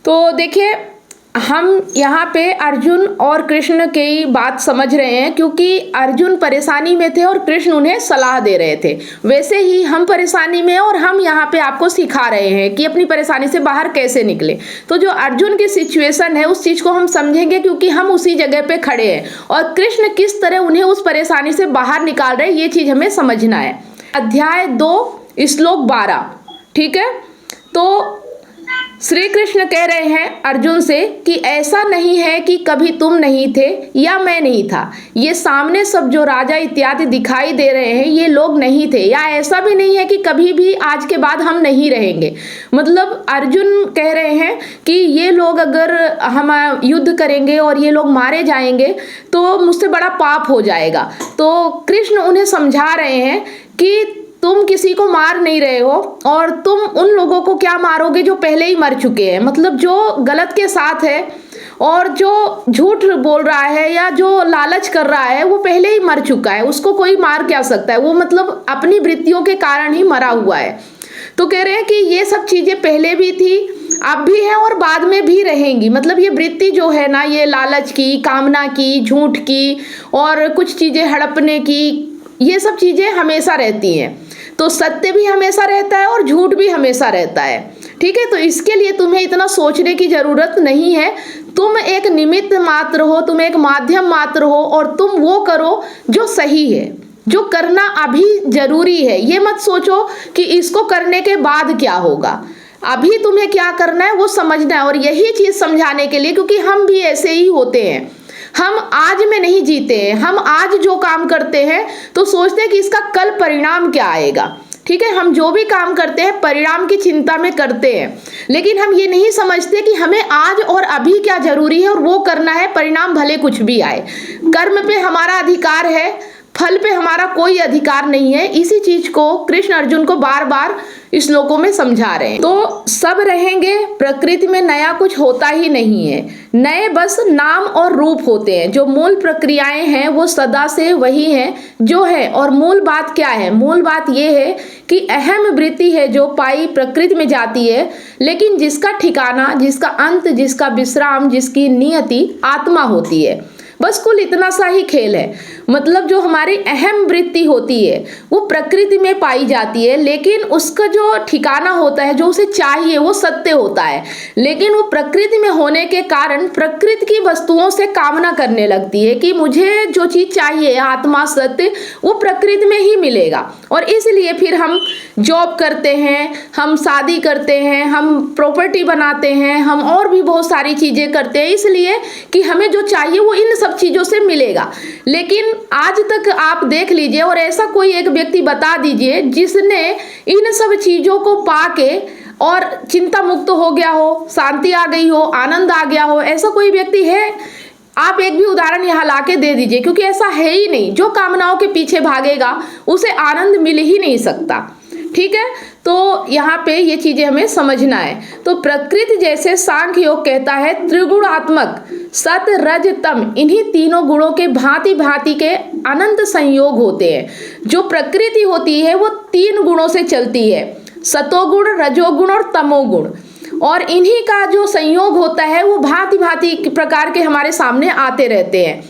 तो देखिए, हम यहाँ पे अर्जुन और कृष्ण की बात समझ रहे हैं, क्योंकि अर्जुन परेशानी में थे और कृष्ण उन्हें सलाह दे रहे थे। वैसे ही हम परेशानी में, और हम यहाँ पे आपको सिखा रहे हैं कि अपनी परेशानी से बाहर कैसे निकले। तो जो अर्जुन की सिचुएशन है उस चीज़ को हम समझेंगे, क्योंकि हम उसी जगह पे खड़े हैं, और कृष्ण किस तरह उन्हें उस परेशानी से बाहर निकाल रहे हैं, ये चीज़ हमें समझना है। अध्याय 2 श्लोक 12, ठीक है। तो श्री कृष्ण कह रहे हैं अर्जुन से कि ऐसा नहीं है कि कभी तुम नहीं थे या मैं नहीं था। ये सामने सब जो राजा इत्यादि दिखाई दे रहे हैं ये लोग नहीं थे, या ऐसा भी नहीं है कि कभी भी आज के बाद हम नहीं रहेंगे। मतलब अर्जुन कह रहे हैं कि ये लोग अगर हम युद्ध करेंगे और ये लोग मारे जाएंगे तो मुझसे बड़ा पाप हो जाएगा। तो कृष्ण उन्हें समझा रहे हैं कि तुम किसी को मार नहीं रहे हो, और तुम उन लोगों को क्या मारोगे जो पहले ही मर चुके हैं। मतलब जो गलत के साथ है और जो झूठ बोल रहा है या जो लालच कर रहा है वो पहले ही मर चुका है, उसको कोई मार क्या सकता है। वो मतलब अपनी वृत्तियों के कारण ही मरा हुआ है। तो कह रहे हैं कि ये सब चीजें पहले भी थी, अब भी है और बाद में भी रहेंगी। मतलब ये वृत्ति जो है ना, ये लालच की, कामना की, झूठ की और कुछ चीजें हड़पने की, ये सब चीजें हमेशा रहती हैं। तो सत्य भी हमेशा रहता है और झूठ भी हमेशा रहता है, ठीक है। तो इसके लिए तुम्हें इतना सोचने की जरूरत नहीं है। तुम एक निमित्त मात्र हो, तुम एक माध्यम मात्र हो, और तुम वो करो जो सही है, जो करना अभी जरूरी है। ये मत सोचो कि इसको करने के बाद क्या होगा। अभी तुम्हें क्या करना है वो समझना है। और यही चीज समझाने के लिए, क्योंकि हम भी ऐसे ही होते हैं, हम आज में नहीं जीते हैं। हम आज जो काम करते हैं तो सोचते हैं कि इसका कल परिणाम क्या आएगा, ठीक है। हम जो भी काम करते हैं परिणाम की चिंता में करते हैं, लेकिन हम ये नहीं समझते कि हमें आज और अभी क्या जरूरी है और वो करना है, परिणाम भले कुछ भी आए। कर्म पे हमारा अधिकार है, फल पे हमारा कोई अधिकार नहीं है। इसी चीज को कृष्ण अर्जुन को बार बार श्लोकों में समझा रहे हैं। तो सब रहेंगे, प्रकृति में नया कुछ होता ही नहीं है। नए बस नाम और रूप होते हैं। जो मूल प्रक्रियाएं हैं वो सदा से वही हैं जो है। और मूल बात क्या है? मूल बात ये है कि अहम वृत्ति है जो पाई प्रकृति में जाती है, लेकिन जिसका ठिकाना, जिसका अंत, जिसका विश्राम, जिसकी नियति आत्मा होती है। बस कुल इतना सा ही खेल है। मतलब जो हमारी अहम वृत्ति होती है वो प्रकृति में पाई जाती है, लेकिन उसका जो ठिकाना होता है, जो उसे चाहिए, वो सत्य होता है। लेकिन वो प्रकृति में होने के कारण प्रकृति की वस्तुओं से कामना करने लगती है कि मुझे जो चीज चाहिए, आत्मा सत्य, वो प्रकृति में ही मिलेगा। और इसलिए फिर हम जॉब करते हैं, हम शादी करते हैं, हम प्रॉपर्टी बनाते हैं, हम और भी बहुत सारी चीजें करते हैं, इसलिए कि हमें जो चाहिए वो इन सब चीजों से मिलेगा। लेकिन आज तक आप देख लीजिए और ऐसा कोई एक व्यक्ति बता दीजिए जिसने इन सब चीजों को पाके और चिंता मुक्त हो गया हो, शांति आ गई हो, आनंद आ गया हो। ऐसा कोई व्यक्ति है? आप एक भी उदाहरण यहाँ लाके दे दीजिए, क्योंकि ऐसा है ही नहीं। जो कामनाओं के पीछे भागेगा उसे आनंद मिल ही नहीं सकता, ठीक है। तो यहाँ पे ये चीजें हमें समझना है। तो प्रकृति, जैसे सांख्य योग कहता है, त्रिगुणात्मक सत रज तम, इन्हीं तीनों गुणों के भांति भांति के अनंत संयोग होते हैं। जो प्रकृति होती है वो 3 गुणों से चलती है, सतोगुण, रजोगुण और तमोगुण। और इन्हीं का जो संयोग होता है वो भांति भांति प्रकार के हमारे सामने आते रहते हैं।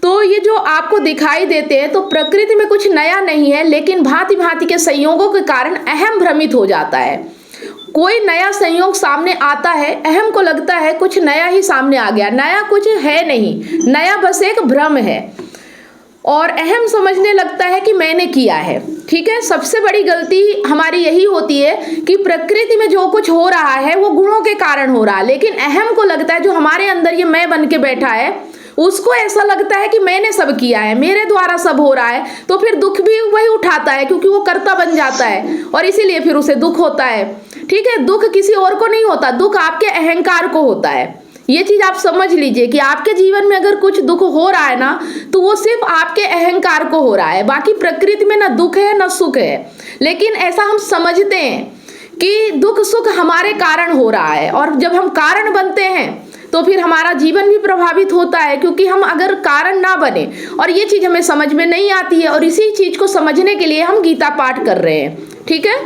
तो ये जो आपको दिखाई देते हैं तो प्रकृति में कुछ नया नहीं है, लेकिन भांति भांति के संयोगों के कारण अहम भ्रमित हो जाता है। कोई नया संयोग सामने आता है, अहम को लगता है कुछ नया ही सामने आ गया। नया कुछ है नहीं, नया बस एक भ्रम है। और अहम समझने लगता है कि मैंने किया है, ठीक है। सबसे बड़ी गलती हमारी यही होती है कि प्रकृति में जो कुछ हो रहा है वो गुणों के कारण हो रहा है, लेकिन अहम को लगता है, जो हमारे अंदर ये मैं बन के बैठा है, उसको ऐसा लगता है कि मैंने सब किया है, मेरे द्वारा सब हो रहा है। तो फिर दुख भी वही उठाता है, क्योंकि वो कर्ता बन जाता है और इसीलिए फिर उसे दुख होता है, ठीक है। दुख किसी और को नहीं होता, दुख आपके अहंकार को होता है। ये चीज आप समझ लीजिए कि आपके जीवन में अगर कुछ दुख हो रहा है ना, तो वो सिर्फ आपके अहंकार को हो रहा है। बाकी प्रकृति में ना दुख है ना सुख है। लेकिन ऐसा हम समझते हैं कि दुख सुख हमारे कारण हो रहा है, और जब हम कारण बनते हैं तो फिर हमारा जीवन भी प्रभावित होता है, क्योंकि हम अगर कारण ना बने, और ये चीज हमें समझ में नहीं आती है। और इसी चीज को समझने के लिए हम गीता पाठ कर रहे हैं, ठीक है।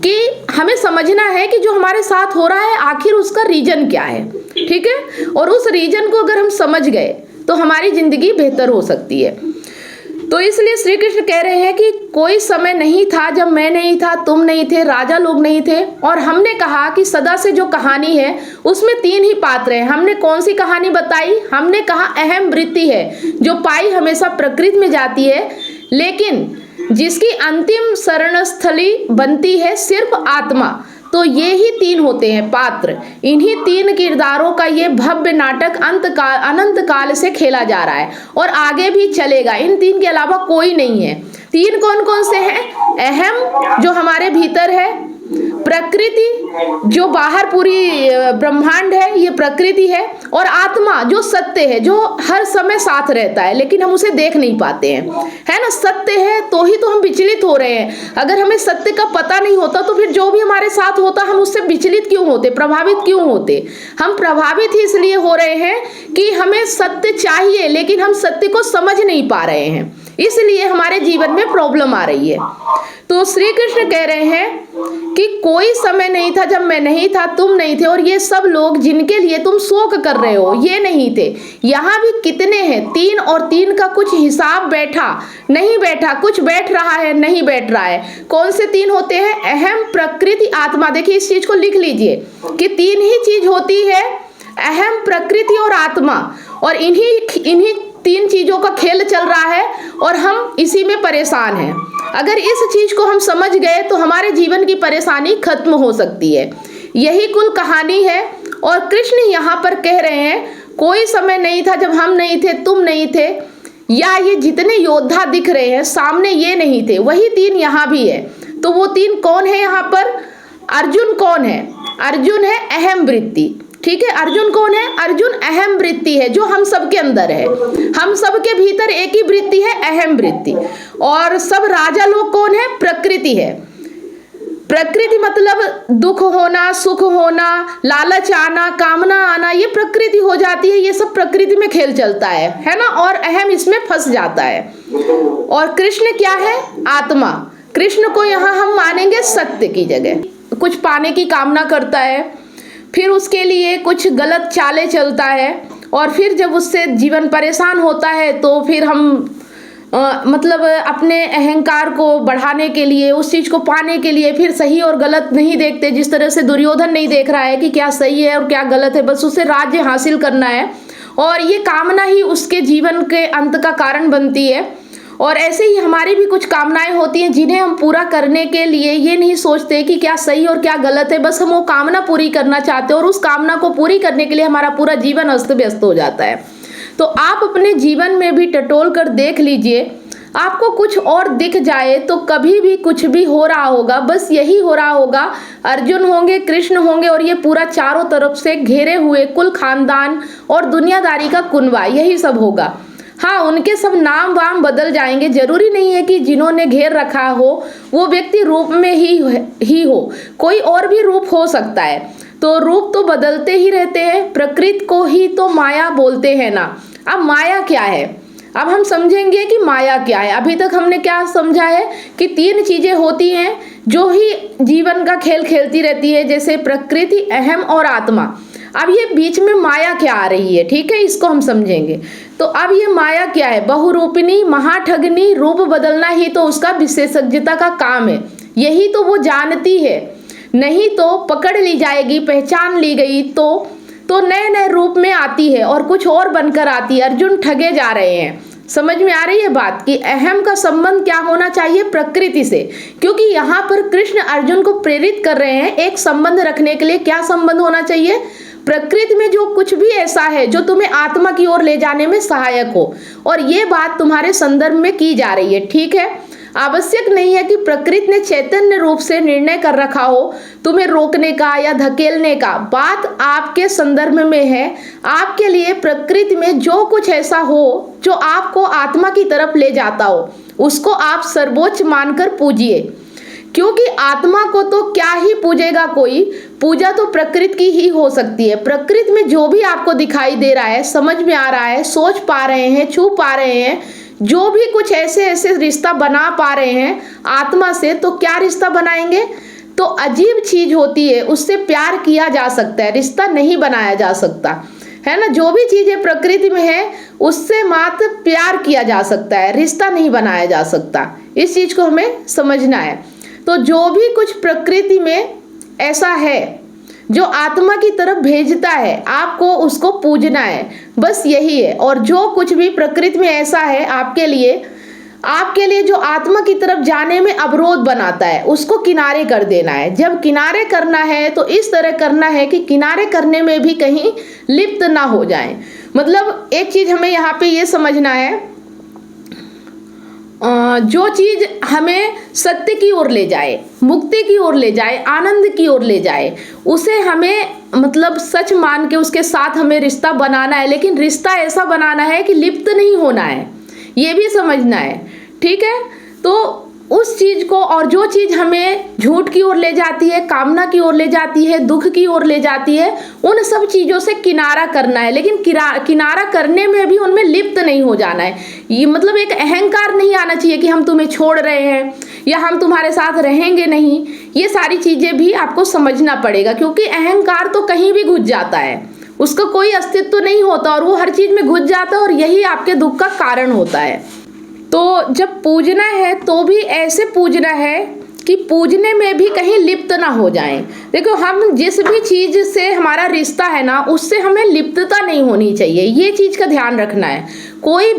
कि हमें समझना है कि जो हमारे साथ हो रहा है आखिर उसका रीजन क्या है, ठीक है। और उस रीजन को अगर हम समझ गए तो हमारी जिंदगी बेहतर हो सकती है। तो इसलिए श्री कृष्ण कह रहे हैं कि कोई समय नहीं था जब मैं नहीं था, तुम नहीं थे, राजा लोग नहीं थे। और हमने कहा कि सदा से जो कहानी है उसमें 3 ही पात्र हैं। हमने कौन सी कहानी बताई? हमने कहा अहम वृत्ति है जो पाई हमेशा प्रकृति में जाती है, लेकिन जिसकी अंतिम शरणस्थली बनती है सिर्फ आत्मा। तो ये ही 3 होते हैं पात्र। इन्हीं 3 किरदारों का ये भव्य नाटक अनंत काल से खेला जा रहा है और आगे भी चलेगा। इन 3 के अलावा कोई नहीं है। 3 कौन कौन से हैं? अहम जो हमारे भीतर है, प्रकृति जो बाहर पूरी ब्रह्मांड है, ये प्रकृति है, और आत्मा जो सत्य है, जो हर समय साथ रहता है लेकिन हम उसे देख नहीं पाते हैं, है ना। सत्य है तो ही तो हम विचलित हो रहे हैं। अगर हमें सत्य का पता नहीं होता तो फिर जो भी हमारे साथ होता हम उससे विचलित क्यों होते, प्रभावित क्यों होते? हम प्रभावित ही इसलिए हो रहे हैं कि हमें सत्य चाहिए लेकिन हम सत्य को समझ नहीं पा रहे हैं, इसलिए हमारे जीवन में प्रॉब्लम आ रही है। तो श्री कृष्ण कह रहे हैं कि कोई समय नहीं था जब मैं नहीं था, तुम नहीं थे, और ये सब लोग जिनके लिए तुम शोक कर रहे हो ये नहीं थे। यहाँ भी कितने हैं? 3 और 3 का कुछ हिसाब बैठा नहीं बैठा, कुछ बैठ रहा है नहीं बैठ रहा है। कौन से 3 होते हैं? अहम, प्रकृति, आत्मा। देखिए इस चीज को लिख लीजिए कि 3 ही चीज होती है, अहम, प्रकृति और आत्मा, और इन्हीं 3 चीजों का खेल चल रहा है और हम इसी में परेशान हैं। अगर इस चीज को हम समझ गए तो हमारे जीवन की परेशानी खत्म हो सकती है। यही कुल कहानी है। और कृष्ण यहाँ पर कह रहे हैं कोई समय नहीं था जब हम नहीं थे, तुम नहीं थे, या ये जितने योद्धा दिख रहे हैं सामने ये नहीं थे, वही 3 यहाँ भी है। तो वो 3 कौन है यहाँ पर? अर्जुन कौन है? अर्जुन है अहम वृत्ति, ठीक है। अर्जुन कौन है? अर्जुन अहम वृत्ति है जो हम सबके अंदर है। हम सबके भीतर एक ही वृत्ति है, अहम वृत्ति। और सब राजा लोग कौन है? प्रकृति है। प्रकृति मतलब दुख होना, सुख होना, लालच आना, कामना आना, ये प्रकृति हो जाती है। ये सब प्रकृति में खेल चलता है ना। और अहम इसमें फंस जाता है। और कृष्ण क्या है? आत्मा। कृष्ण को यहाँ हम मानेंगे सत्य की जगह। कुछ पाने की कामना करता है, फिर उसके लिए कुछ गलत चालें चलता है, और फिर जब उससे जीवन परेशान होता है तो फिर हम मतलब अपने अहंकार को बढ़ाने के लिए, उस चीज़ को पाने के लिए फिर सही और गलत नहीं देखते। जिस तरह से दुर्योधन नहीं देख रहा है कि क्या सही है और क्या गलत है, बस उसे राज्य हासिल करना है, और ये कामना ही उसके जीवन के अंत का कारण बनती है। और ऐसे ही हमारी भी कुछ कामनाएं होती हैं जिन्हें हम पूरा करने के लिए ये नहीं सोचते कि क्या सही और क्या गलत है, बस हम वो कामना पूरी करना चाहते हैं, और उस कामना को पूरी करने के लिए हमारा पूरा जीवन अस्त व्यस्त हो जाता है। तो आप अपने जीवन में भी टटोल कर देख लीजिए, आपको कुछ और दिख जाए तो कभी भी कुछ भी हो रहा होगा, बस यही हो रहा होगा। अर्जुन होंगे, कृष्ण होंगे, और ये पूरा चारों तरफ से घेरे हुए कुल खानदान और दुनियादारी का कुनबा, यही सब होगा। हाँ, उनके सब नाम वाम बदल जाएंगे। जरूरी नहीं है कि जिन्होंने घेर रखा हो वो व्यक्ति रूप में ही हो, कोई और भी रूप हो सकता है। तो रूप तो बदलते ही रहते हैं। प्रकृति को ही तो माया बोलते हैं ना। अब माया क्या है? अब हम समझेंगे कि माया क्या है। अभी तक हमने क्या समझा है कि 3 चीजें होती हैं जो ही जीवन का खेल खेलती रहती है, जैसे प्रकृति, अहम और आत्मा। अब ये बीच में माया क्या आ रही है, ठीक है, इसको हम समझेंगे। तो अब ये माया क्या है? बहुरूपिणी, महाठगनी, रूप बदलना ही तो उसका विशेषज्ञता का काम है। यही तो वो जानती है, नहीं तो पकड़ ली जाएगी, पहचान ली गई तो नए नए रूप में आती है और कुछ और बनकर आती है। अर्जुन ठगे जा रहे हैं। समझ में आ रही है बात कि अहम का संबंध क्या होना चाहिए? प्रकृति से। क्योंकि यहाँ पर कृष्ण अर्जुन को प्रेरित कर रहे हैं एक संबंध रखने के लिए। क्या संबंध होना चाहिए? प्रकृति में जो कुछ भी ऐसा है जो तुम्हें आत्मा की ओर ले जाने में सहायक हो, और ये बात तुम्हारे संदर्भ में की जा रही है, ठीक है। आवश्यक नहीं है कि प्रकृति ने चैतन्य रूप से निर्णय कर रखा हो तुम्हें रोकने का या धकेलने का। बात आपके संदर्भ में है। आपके लिए प्रकृति में जो कुछ ऐसा हो जो आपको आत्मा की तरफ ले जाता हो, उसको आप सर्वोच्च मानकर पूजिए। क्योंकि आत्मा को तो क्या ही पूजेगा कोई, पूजा तो प्रकृति की ही हो सकती है। प्रकृति में जो भी आपको दिखाई दे रहा है, समझ में आ रहा है, सोच पा रहे हैं, छू पा रहे हैं, जो भी कुछ ऐसे ऐसे रिश्ता बना पा रहे हैं आत्मा से, तो क्या रिश्ता बनाएंगे? तो अजीब चीज होती है, उससे प्यार किया जा सकता है, रिश्ता नहीं बनाया जा सकता है ना। जो भी चीजें प्रकृति में है उससे मात्र प्यार किया जा सकता है, रिश्ता नहीं बनाया जा सकता। इस चीज को हमें समझना है। तो जो भी कुछ प्रकृति में ऐसा है जो आत्मा की तरफ भेजता है, आपको उसको पूजना है, बस यही है। और जो कुछ भी प्रकृति में ऐसा है आपके लिए जो आत्मा की तरफ जाने में अवरोध बनाता है, उसको किनारे कर देना है। जब किनारे करना है तो इस तरह करना है कि किनारे करने में भी कहीं लिप्त ना हो जाए। मतलब एक चीज हमें यहाँ पे ये समझना है, जो चीज हमें सत्य की ओर ले जाए, मुक्ति की ओर ले जाए, आनंद की ओर ले जाए, उसे हमें मतलब सच मान के उसके साथ हमें रिश्ता बनाना है। लेकिन रिश्ता ऐसा बनाना है कि लिप्त नहीं होना है, ये भी समझना है, ठीक है। तो उस चीज को, और जो चीज हमें झूठ की ओर ले जाती है, कामना की ओर ले जाती है, दुख की ओर ले जाती है, उन सब चीजों से किनारा करना है। लेकिन किनारा करने में भी उनमें लिप्त नहीं हो जाना है। ये मतलब एक अहंकार नहीं आना चाहिए कि हम तुम्हें छोड़ रहे हैं या हम तुम्हारे साथ रहेंगे नहीं। ये सारी चीजें भी आपको समझना पड़ेगा, क्योंकि अहंकार तो कहीं भी घुस जाता है, उसका कोई अस्तित्व नहीं होता और वो हर चीज में घुस जाता है और यही आपके दुख का कारण होता है। तो जब पूजना है तो भी ऐसे पूजना है कि पूजने में भी कहीं लिप्त ना हो जाएं। देखो, हम जिस भी चीज से हमारा रिश्ता है ना, उससे हमें लिप्तता नहीं होनी चाहिए, ये चीज का ध्यान रखना है। कोई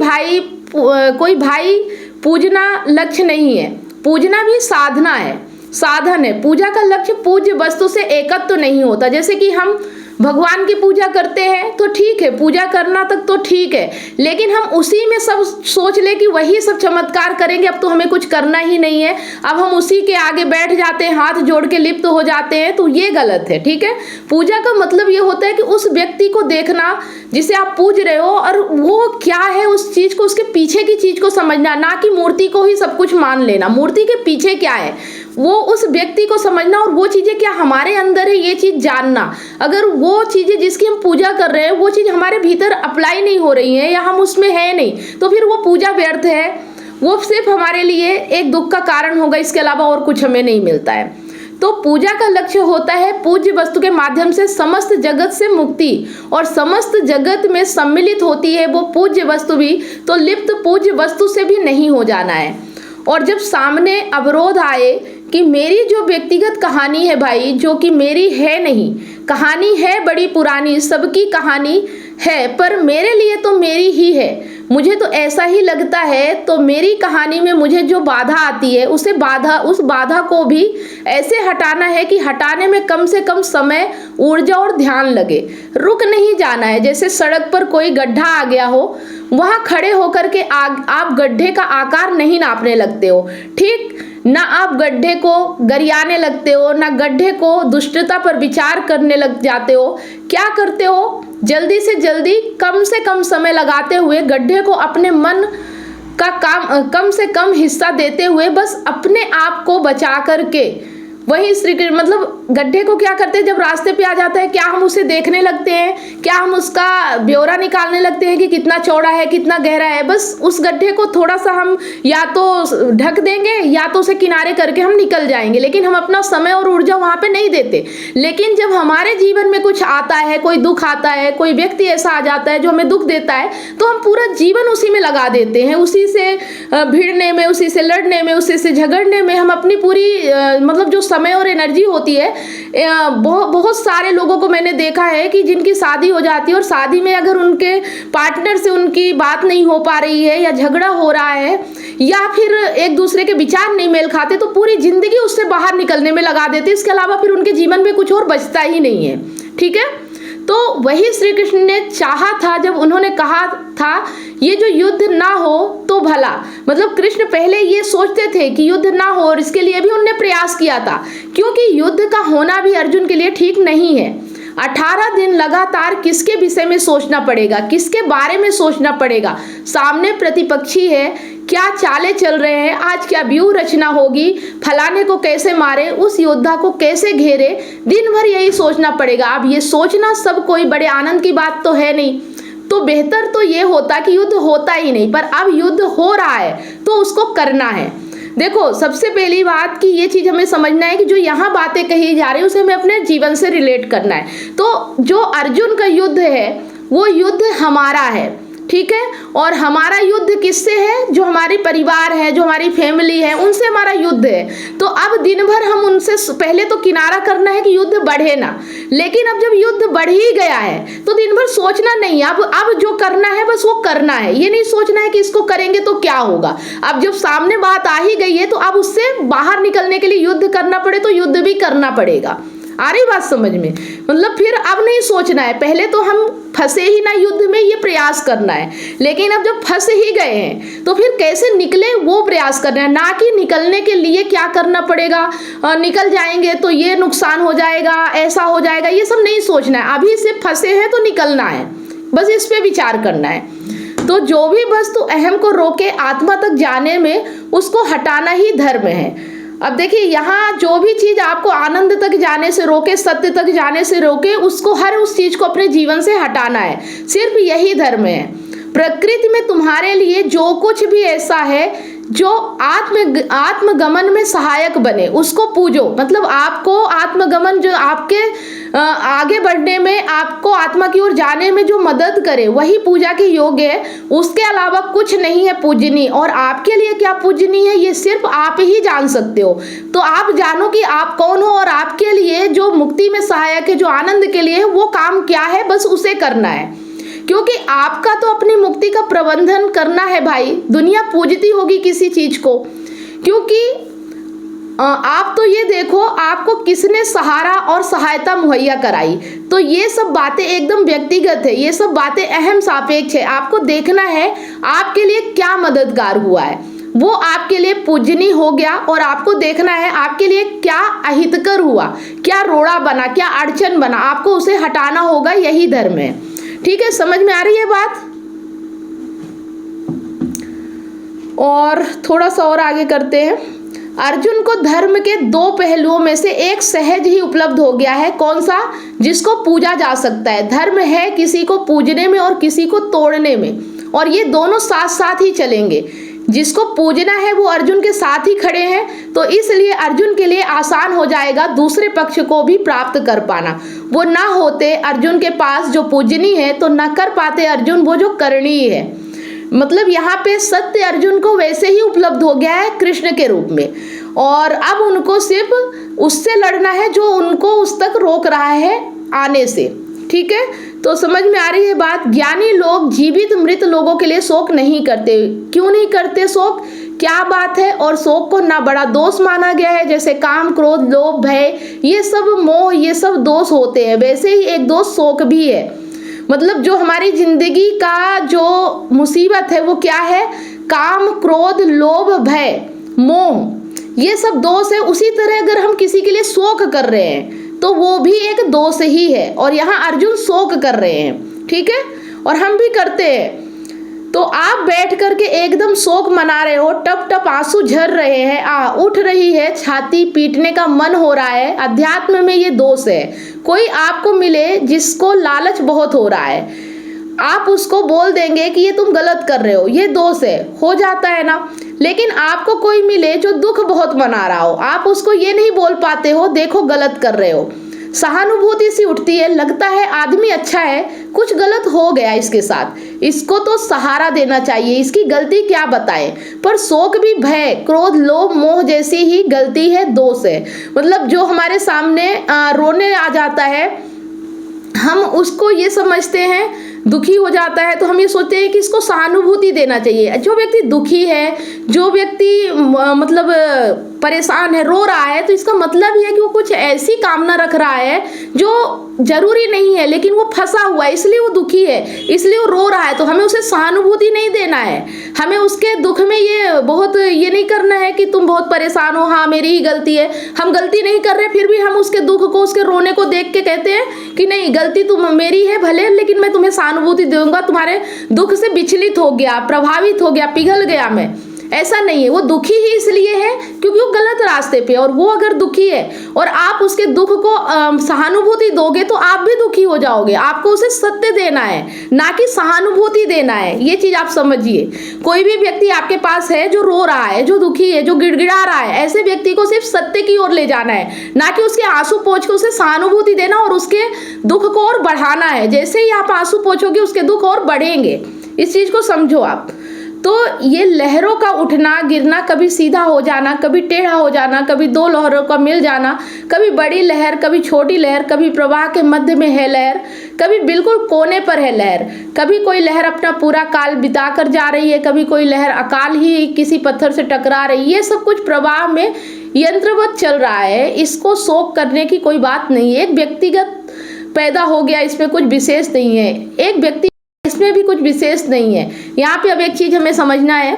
भाई पूजना लक्ष्य नहीं है, पूजना भी साधना है, साधन है। पूजा का लक्ष्य पूज्य वस्तु से एकत्व तो नहीं होता। जैसे कि हम भगवान की पूजा करते हैं तो ठीक है, पूजा करना तक तो ठीक है, लेकिन हम उसी में सब सोच ले कि वही सब चमत्कार करेंगे, अब तो हमें कुछ करना ही नहीं है, अब हम उसी के आगे बैठ जाते हैं, हाथ जोड़ के लिप्त हो जाते हैं, तो ये गलत है, ठीक है। पूजा का मतलब ये होता है कि उस व्यक्ति को देखना जिसे आप पूज रहे हो, और वो क्या है उस चीज को, उसके पीछे की चीज को समझना, ना कि मूर्ति को ही सब कुछ मान लेना। मूर्ति के पीछे क्या है वो उस व्यक्ति को समझना, और वो चीजें क्या हमारे अंदर है ये चीज जानना। अगर वो चीजें जिसकी हम पूजा कर रहे हैं वो चीज हमारे भीतर अप्लाई नहीं हो रही है या हम उसमें है नहीं, तो फिर वो पूजा व्यर्थ है, वो सिर्फ हमारे लिए एक दुख का कारण होगा, इसके अलावा और कुछ हमें नहीं मिलता है। तो पूजा का लक्ष्य होता है पूज्य वस्तु के माध्यम से समस्त जगत से मुक्ति, और समस्त जगत में सम्मिलित होती है वो पूज्य वस्तु भी, तो लिप्त पूज्य वस्तु से भी नहीं हो जाना है। और जब सामने अवरोध आए कि मेरी जो व्यक्तिगत कहानी है भाई, जो कि मेरी है नहीं, कहानी है बड़ी पुरानी, सबकी कहानी है, पर मेरे लिए तो मेरी ही है, मुझे तो ऐसा ही लगता है, तो मेरी कहानी में मुझे जो बाधा आती है उस बाधा को भी ऐसे हटाना है कि हटाने में कम से कम समय, ऊर्जा और ध्यान लगे। रुक नहीं जाना है। जैसे सड़क पर कोई गड्ढा आ गया हो, वहां खड़े होकर के आप गड्ढे का आकार नहीं नापने लगते हो, ठीक ना, आप गड्ढे को गरियाने लगते हो, ना गड्ढे को दुष्टता पर विचार करने लग जाते हो। क्या करते हो, जल्दी से जल्दी कम से कम समय लगाते हुए गड्ढे को अपने मन का कम से कम हिस्सा देते हुए बस अपने आप को बचा करके वही श्री कृष्ण, मतलब गड्ढे को क्या करते हैं, जब रास्ते पे आ जाता है क्या हम उसे देखने लगते हैं, क्या हम उसका ब्यौरा निकालने लगते हैं कि कितना चौड़ा है, कितना गहरा है। बस उस गड्ढे को थोड़ा सा हम या तो ढक देंगे या तो उसे किनारे करके हम निकल जाएंगे, लेकिन हम अपना समय और ऊर्जा वहां पे नहीं देते। लेकिन जब हमारे जीवन में कुछ आता है, कोई दुख आता है, कोई व्यक्ति ऐसा आ जाता है जो हमें दुख देता है, तो हम पूरा जीवन उसी में लगा देते हैं, उसी से भिड़ने में, उसी से लड़ने में, उसी से झगड़ने में हम अपनी पूरी मतलब जो समय और एनर्जी होती है। बहुत सारे लोगों को मैंने देखा है कि जिनकी शादी हो जाती है और शादी में अगर उनके पार्टनर से उनकी बात नहीं हो पा रही है या झगड़ा हो रहा है या फिर एक दूसरे के विचार नहीं मेल खाते, तो पूरी जिंदगी उससे बाहर निकलने में लगा देते। इसके अलावा फिर उनके जीवन में कुछ और बचता ही नहीं है, ठीक है। तो वही श्री कृष्ण ने चाहा था, जब उन्होंने कहा था ये जो युद्ध ना हो तो भला, मतलब कृष्ण पहले ये सोचते थे कि युद्ध ना हो, और इसके लिए भी उन्होंने प्रयास किया था, क्योंकि युद्ध का होना भी अर्जुन के लिए ठीक नहीं है। 18 दिन लगातार किसके विषय में सोचना पड़ेगा, किसके बारे में सोचना पड़ेगा, सामने प्रतिपक्षी है, क्या चालें चल रहे हैं, आज क्या व्यूह रचना होगी, फलाने को कैसे मारे, उस योद्धा को कैसे घेरे, दिन भर यही सोचना पड़ेगा। अब ये सोचना सब कोई बड़े आनंद की बात तो है नहीं, तो बेहतर तो ये होता कि युद्ध होता ही नहीं, पर अब युद्ध हो रहा है तो उसको करना है। देखो, सबसे पहली बात कि ये चीज हमें समझना है कि जो यहाँ बातें कही जा रही है उसे हमें अपने जीवन से रिलेट करना है। तो जो अर्जुन का युद्ध है वो युद्ध हमारा है, ठीक है, और हमारा युद्ध किससे है? जो हमारी परिवार है, जो हमारी फैमिली है, उनसे हमारा युद्ध है। तो अब दिन भर हम उनसे पहले तो किनारा करना है कि युद्ध बढ़े ना, लेकिन अब जब युद्ध बढ़ ही गया है तो दिन भर सोचना नहीं, अब जो करना है बस वो करना है। ये नहीं सोचना है कि इसको करेंगे तो क्या होगा। अब जब सामने बात आ ही गई है तो अब उससे बाहर निकलने के लिए युद्ध करना पड़े तो युद्ध भी करना पड़ेगा। आ रही बात समझ में? मतलब फिर अब नहीं सोचना है, पहले तो हम फंसे ही ना युद्ध में, ये प्रयास करना है। लेकिन अब जब फंस ही गए हैं तो फिर कैसे निकले वो प्रयास करना है, ना कि निकलने के लिए क्या करना पड़ेगा, निकल जाएंगे तो ये नुकसान हो जाएगा, ऐसा हो जाएगा, ये सब नहीं सोचना है। अभी से फंसे हैं तो निकलना है, बस इस पे विचार करना है। तो जो भी वस्तु अहम को रोके आत्मा तक जाने में, उसको हटाना ही धर्म है। अब देखिए, यहाँ जो भी चीज आपको आनंद तक जाने से रोके, सत्य तक जाने से रोके, उसको, हर उस चीज को अपने जीवन से हटाना है। सिर्फ यही धर्म है। प्रकृति में तुम्हारे लिए जो कुछ भी ऐसा है जो आत्मगमन में सहायक बने, उसको पूजो। मतलब आपको आत्मगमन, जो आपके आगे बढ़ने में, आपको आत्मा की ओर जाने में जो मदद करे, वही पूजा के योग्य है। उसके अलावा कुछ नहीं है पूजनीय। और आपके लिए क्या पूजनीय है ये सिर्फ आप ही जान सकते हो। तो आप जानो कि आप कौन हो और आपके लिए जो मुक्ति में सहायक है, जो आनंद के लिए है, वो काम क्या है, बस उसे करना है। क्योंकि आपका तो अपनी मुक्ति का प्रबंधन करना है भाई। दुनिया पूजती होगी किसी चीज को, क्योंकि आप तो ये देखो आपको किसने सहारा और सहायता मुहैया कराई। तो ये सब बातें एकदम व्यक्तिगत है, ये सब बातें अहम सापेक्ष है। आपको देखना है आपके लिए क्या मददगार हुआ है, वो आपके लिए पूजनीय हो गया। और आपको देखना है आपके लिए क्या अहितकर हुआ, क्या रोड़ा बना, क्या अड़चन बना, आपको उसे हटाना होगा। यही धर्म है। ठीक है, समझ में आ रही है बात? और थोड़ा सा और आगे करते हैं। अर्जुन को धर्म के दो पहलुओं में से एक सहज ही उपलब्ध हो गया है। कौन सा? जिसको पूजा जा सकता है। धर्म है किसी को पूजने में और किसी को तोड़ने में, और ये दोनों साथ साथ ही चलेंगे। जिसको पूजना है वो अर्जुन के साथ ही खड़े हैं, तो इसलिए अर्जुन के लिए आसान हो जाएगा दूसरे पक्ष को भी प्राप्त कर पाना। वो ना होते अर्जुन के पास जो पूजनीय है तो न कर पाते अर्जुन वो जो करणीय है। मतलब यहाँ पे सत्य अर्जुन को वैसे ही उपलब्ध हो गया है कृष्ण के रूप में, और अब उनको सिर्फ उससे लड़ना है जो उनको उस तक रोक रहा है आने से। ठीक है, तो समझ में आ रही है बात? ज्ञानी लोग जीवित मृत लोगों के लिए शोक नहीं करते। क्यों नहीं करते शोक? क्या बात है? और शोक को ना बड़ा दोष माना गया है, जैसे काम, क्रोध, लोभ, भय, ये सब मोह, ये सब दोष होते हैं। वैसे ही एक दोष शोक भी है। मतलब जो हमारी जिंदगी का जो मुसीबत है वो क्या है? काम, क्रोध, लोभ, भय, मोह, ये सब दोष है। उसी तरह अगर हम किसी के लिए शोक कर रहे हैं तो वो भी एक दोष ही है, और यहाँ अर्जुन शोक कर रहे हैं। ठीक है, और हम भी करते हैं। तो आप बैठ करके एकदम शोक मना रहे हो, टप टप आंसू झर रहे हैं, उठ रही है छाती, पीटने का मन हो रहा है। अध्यात्म में ये दोष है। कोई आपको मिले जिसको लालच बहुत हो रहा है, आप उसको बोल देंगे कि ये तुम गलत कर रहे हो, ये दोष है, हो जाता है ना। लेकिन आपको कोई मिले जो दुख बहुत मना रहा हो, आप उसको ये नहीं बोल पाते हो देखो गलत कर रहे हो। सहानुभूति सी उठती है, लगता है आदमी अच्छा है, कुछ गलत हो गया इसके साथ, इसको तो सहारा देना चाहिए, इसकी गलती क्या बताएं। पर शोक भी भय, क्रोध, लोभ, मोह जैसी ही गलती है, दोष है। मतलब जो हमारे सामने रोने आ जाता है, हम उसको ये समझते हैं, दुखी हो जाता है तो हम ये सोचते हैं कि इसको सहानुभूति देना चाहिए। जो व्यक्ति दुखी है, जो व्यक्ति मतलब परेशान है, रो रहा है, तो इसका मतलब ये है कि वो कुछ ऐसी कामना रख रहा है जो जरूरी नहीं है, लेकिन वो फंसा हुआ है, इसलिए वो दुखी है, इसलिए वो रो रहा है। तो हमें उसे सहानुभूति नहीं देना है, हमें उसके दुख में ये नहीं करना है कि तुम बहुत परेशान हो, हाँ मेरी ही गलती है। हम गलती नहीं कर रहे, फिर भी हम उसके दुख को, उसके रोने को देख के कहते हैं कि नहीं, गलती तुम मेरी है भले, लेकिन मैं तुम्हें सहानुभूति दूंगा, तुम्हारे दुख से विचलित हो गया, प्रभावित हो गया, पिघल गया मैं। ऐसा नहीं है। वो दुखी ही इसलिए है क्योंकि वो गलत रास्ते पे, और वो अगर दुखी है और आप उसके दुख को सहानुभूति दोगे तो आप भी दुखी हो जाओगे। आपको उसे सत्य देना है, ना कि सहानुभूति देना है। ये चीज आप समझिए। कोई भी व्यक्ति आपके पास है जो रो रहा है, जो दुखी है, जो गिड़गिड़ा रहा है, ऐसे व्यक्ति को सिर्फ सत्य की ओर ले जाना है, ना कि उसके आंसू पोंछ के उसे सहानुभूति देना और उसके दुख को और बढ़ाना है। जैसे ही आप आंसू पोंछोगे उसके दुख और बढ़ेंगे। इस चीज को समझो आप। तो ये लहरों का उठना गिरना, कभी सीधा हो जाना, कभी टेढ़ा हो जाना, कभी दो लहरों का मिल जाना, कभी बड़ी लहर, कभी छोटी लहर, कभी प्रवाह के मध्य में है लहर, कभी बिल्कुल कोने पर है लहर, कभी कोई लहर अपना पूरा काल बिता कर जा रही है, कभी कोई लहर अकाल ही किसी पत्थर से टकरा रही है। ये सब कुछ प्रवाह में यंत्रवत चल रहा है। इसको शोक करने की कोई बात नहीं है। एक व्यक्तिगत पैदा हो गया, इसमें कुछ विशेष नहीं है। एक व्यक्ति, इसमें भी कुछ विशेष नहीं है। यहाँ पे अब एक चीज हमें समझना है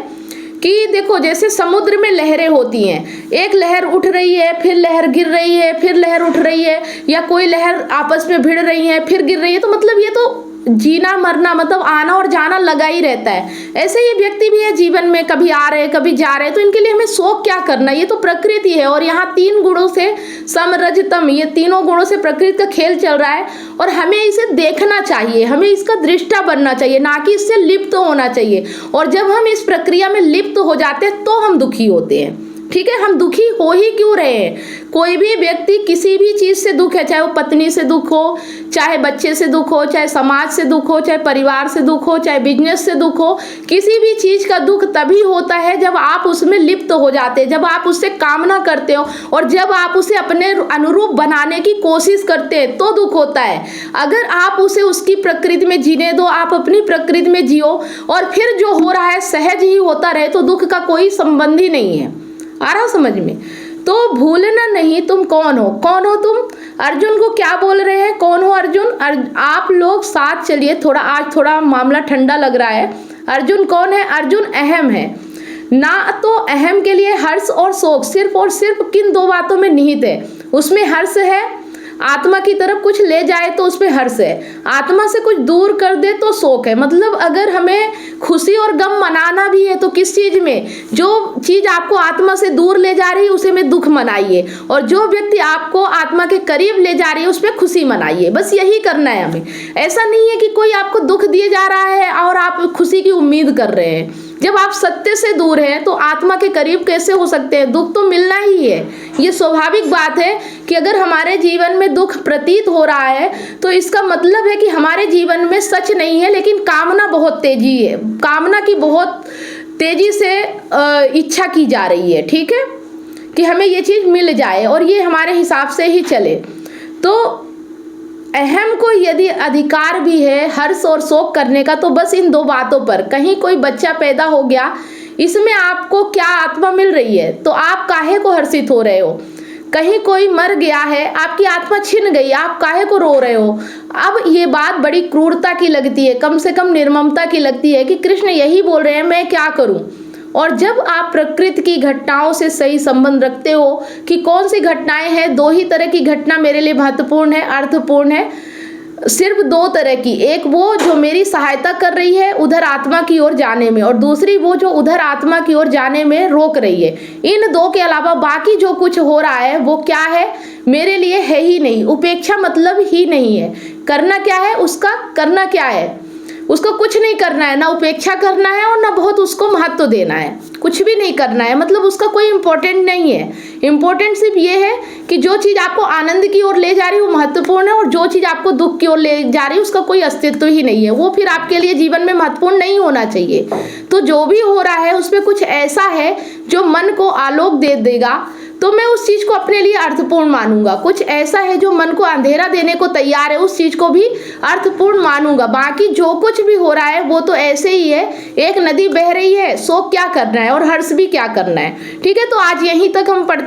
कि देखो, जैसे समुद्र में लहरें होती हैं, एक लहर उठ रही है, फिर लहर गिर रही है, फिर लहर उठ रही है, या कोई लहर आपस में भिड़ रही है, फिर गिर रही है। तो मतलब ये तो जीना मरना, मतलब आना और जाना लगा ही रहता है। ऐसे ये व्यक्ति भी है जीवन में, कभी आ रहे कभी जा रहे। तो इनके लिए हमें शोक क्या करना, ये तो प्रकृति है। और यहाँ 3 गुणों से समरजतम, ये तीनों गुणों से प्रकृति का खेल चल रहा है, और हमें इसे देखना चाहिए, हमें इसका दृष्टा बनना चाहिए, ना कि इससे लिप्त होना चाहिए। और जब हम इस प्रक्रिया में लिप्त हो जाते हैं तो हम दुखी होते हैं। ठीक है, हम दुखी हो ही क्यों रहे हैं। कोई भी व्यक्ति किसी भी चीज से दुख है, चाहे वो पत्नी से दुख हो, चाहे बच्चे से दुख हो, चाहे समाज से दुख हो, चाहे परिवार से दुख हो, चाहे बिजनेस से दुख हो, किसी भी चीज का दुख तभी होता है जब आप उसमें लिप्त हो जाते हैं, जब आप उससे कामना करते हो और जब आप उसे अपने अनुरूप बनाने की कोशिश करते हैं तो दुख होता है। अगर आप उसे उसकी प्रकृति में जीने दो, आप अपनी प्रकृति में जियो और फिर जो हो रहा है सहज ही होता रहे, तो दुख का कोई संबंध ही नहीं है। आ रहा समझ में। तो भूलना नहीं तुम कौन हो। कौन हो तुम? अर्जुन को क्या बोल रहे हैं, कौन हो अर्जुन? आप लोग साथ चलिए, थोड़ा आज थोड़ा मामला ठंडा लग रहा है। अर्जुन कौन है? अर्जुन अहम है ना। तो अहम के लिए हर्ष और शोक सिर्फ और सिर्फ किन 2 बातों में निहित है? उसमें हर्ष है, आत्मा की तरफ कुछ ले जाए तो उसमें हर्ष है, आत्मा से कुछ दूर कर दे तो शोक है। मतलब अगर हमें खुशी और गम मनाना भी है तो किस चीज में? जो चीज आपको आत्मा से दूर ले जा रही है उसे में दुख मनाइए, और जो व्यक्ति आपको आत्मा के करीब ले जा रही है उसमें खुशी मनाइए। बस यही करना है हमें। ऐसा नहीं है कि कोई आपको दुख दिए जा रहा है और आप खुशी की उम्मीद कर रहे हैं। जब आप सत्य से दूर हैं तो आत्मा के करीब कैसे हो सकते हैं? दुख तो मिलना ही है। ये स्वाभाविक बात है कि अगर हमारे जीवन में दुख प्रतीत हो रहा है तो इसका मतलब है कि हमारे जीवन में सच नहीं है, लेकिन कामना बहुत तेजी है, कामना की बहुत तेजी से इच्छा की जा रही है। ठीक है, कि हमें ये चीज मिल जाए और ये हमारे हिसाब से ही चले। तो अहम को यदि अधिकार भी है हर्ष और शोक करने का, तो बस इन 2 बातों पर। कहीं कोई बच्चा पैदा हो गया, इसमें आपको क्या आत्मा मिल रही है तो आप काहे को हर्षित हो रहे हो? कहीं कोई मर गया है, आपकी आत्मा छिन गई, आप काहे को रो रहे हो? अब ये बात बड़ी क्रूरता की लगती है, कम से कम निर्ममता की लगती है कि कृष्ण यही बोल रहे हैं, मैं क्या करूं? और जब आप प्रकृति की घटनाओं से सही संबंध रखते हो कि कौन सी घटनाएं हैं, 2 ही तरह की घटना मेरे लिए महत्वपूर्ण है, अर्थपूर्ण है, सिर्फ 2 तरह की। एक वो जो मेरी सहायता कर रही है उधर आत्मा की ओर जाने में, और दूसरी वो जो उधर आत्मा की ओर जाने में रोक रही है। इन 2 के अलावा बाकी जो कुछ हो रहा है वो क्या है? मेरे लिए है ही नहीं। उपेक्षा मतलब ही नहीं है। करना क्या है उसका? करना क्या है उसको? कुछ नहीं करना है, ना उपेक्षा करना है और ना बहुत उसको महत्व देना है, कुछ भी नहीं करना है। मतलब उसका कोई इम्पोर्टेंट नहीं है। इम्पोर्टेंट सिर्फ ये है कि जो चीज़ आपको आनंद की ओर ले जा रही है वो महत्वपूर्ण है, और जो चीज़ आपको दुख की ओर ले जा रही है उसका कोई अस्तित्व ही नहीं है, वो फिर आपके लिए जीवन में महत्वपूर्ण नहीं होना चाहिए। तो जो भी हो रहा है उसमें कुछ ऐसा है जो मन को आलोक दे देगा तो मैं उस चीज को अपने लिए अर्थपूर्ण मानूंगा। कुछ ऐसा है जो मन को अंधेरा देने को तैयार है, उस चीज को भी अर्थपूर्ण मानूंगा। बाकी जो कुछ भी हो रहा है वो तो ऐसे ही है, एक नदी बह रही है, शोक क्या करना है और हर्ष भी क्या करना है। ठीक है, तो आज यहीं तक हम पढ़ते